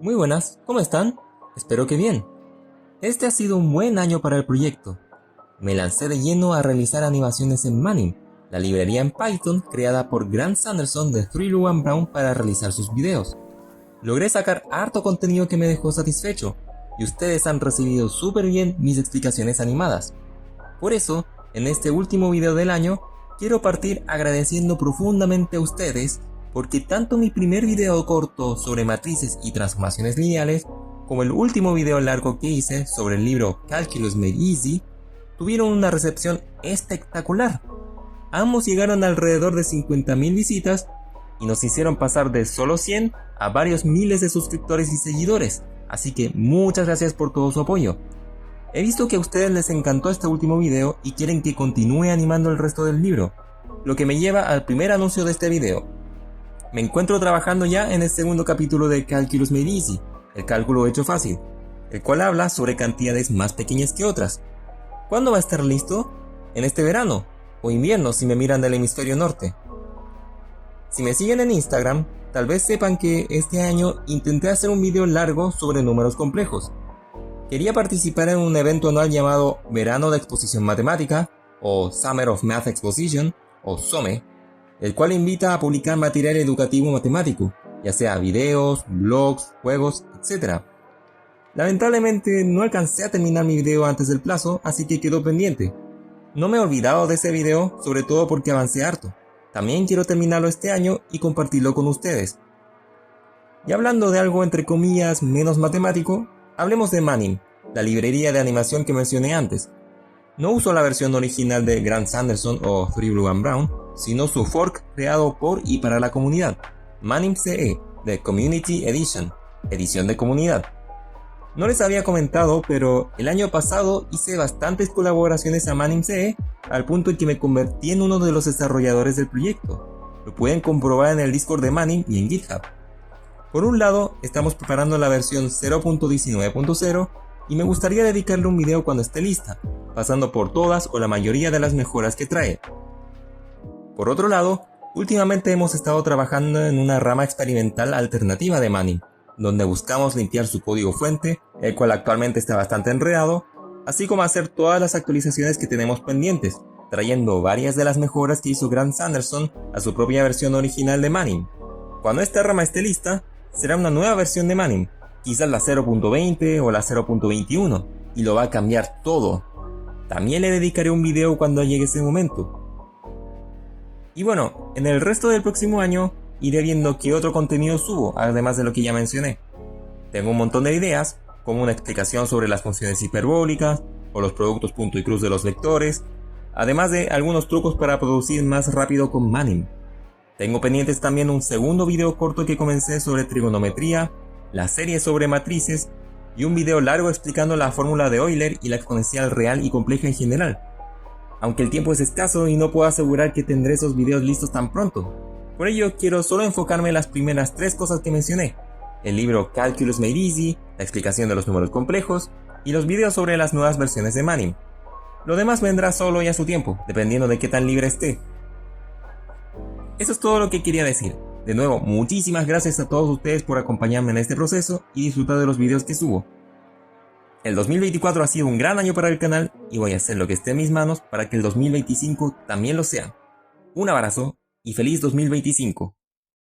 Muy buenas, ¿cómo están? Espero que bien. Este ha sido un buen año para el proyecto. Me lancé de lleno a realizar animaciones en Manim, la librería en Python creada por Grant Sanderson de 3Luan Brown para realizar sus videos. Logré sacar harto contenido que me dejó satisfecho, y ustedes han recibido súper bien mis explicaciones animadas. Por eso, en este último video del año, quiero partir agradeciendo profundamente a ustedes porque tanto mi primer video corto sobre matrices y transformaciones lineales como el último video largo que hice sobre el libro Calculus Made Easy tuvieron una recepción espectacular. Ambos llegaron a alrededor de 50.000 visitas y nos hicieron pasar de solo 100 a varios miles de suscriptores y seguidores, así que muchas gracias por todo su apoyo. He visto que a ustedes les encantó este último video y quieren que continúe animando el resto del libro, lo que me lleva al primer anuncio de este video. Me encuentro trabajando ya en el segundo capítulo de Calculus Made Easy, el cálculo hecho fácil, el cual habla sobre cantidades más pequeñas que otras. ¿Cuándo va a estar listo? ¿En este verano? ¿O invierno si me miran del hemisferio norte? Si me siguen en Instagram, tal vez sepan que este año intenté hacer un video largo sobre números complejos. Quería participar en un evento anual llamado Verano de Exposición Matemática, o Summer of Math Exposition, o SOME, el cual invita a publicar material educativo matemático, ya sea videos, blogs, juegos, etc. Lamentablemente no alcancé a terminar mi video antes del plazo, así que quedó pendiente. No me he olvidado de ese video, sobre todo porque avancé harto. También quiero terminarlo este año y compartirlo con ustedes. Y hablando de algo entre comillas menos matemático, hablemos de Manim, la librería de animación que mencioné antes. No uso la versión original de Grant Sanderson o 3Luan Brown, sino su fork creado por y para la comunidad, Manim CE, de Community Edition, edición de comunidad. No les había comentado, pero el año pasado hice bastantes colaboraciones a Manim CE, al punto en que me convertí en uno de los desarrolladores del proyecto. Lo pueden comprobar en el Discord de Manim y en GitHub. Por un lado, estamos preparando la versión 0.19.0 y me gustaría dedicarle un video cuando esté lista, pasando por todas o la mayoría de las mejoras que trae. Por otro lado, últimamente hemos estado trabajando en una rama experimental alternativa de Manim, donde buscamos limpiar su código fuente, el cual actualmente está bastante enredado, así como hacer todas las actualizaciones que tenemos pendientes, trayendo varias de las mejoras que hizo Grant Sanderson a su propia versión original de Manim. Cuando esta rama esté lista, será una nueva versión de Manim, quizás la 0.20 o la 0.21, y lo va a cambiar todo. También le dedicaré un video cuando llegue ese momento. Y bueno, en el resto del próximo año iré viendo qué otro contenido subo, además de lo que ya mencioné. Tengo un montón de ideas, como una explicación sobre las funciones hiperbólicas, o los productos punto y cruz de los vectores, además de algunos trucos para producir más rápido con Manim. Tengo pendientes también un segundo video corto que comencé sobre trigonometría, la serie sobre matrices, y un video largo explicando la fórmula de Euler y la exponencial real y compleja en general. Aunque el tiempo es escaso y no puedo asegurar que tendré esos videos listos tan pronto. Por ello quiero solo enfocarme en las primeras 3 cosas que mencioné: el libro Calculus Made Easy, la explicación de los números complejos, y los videos sobre las nuevas versiones de Manim. Lo demás vendrá solo y a su tiempo, dependiendo de qué tan libre esté. Eso es todo lo que quería decir. De nuevo, muchísimas gracias a todos ustedes por acompañarme en este proceso y disfrutar de los videos que subo. El 2024 ha sido un gran año para el canal y voy a hacer lo que esté en mis manos para que el 2025 también lo sea. Un abrazo y feliz 2025.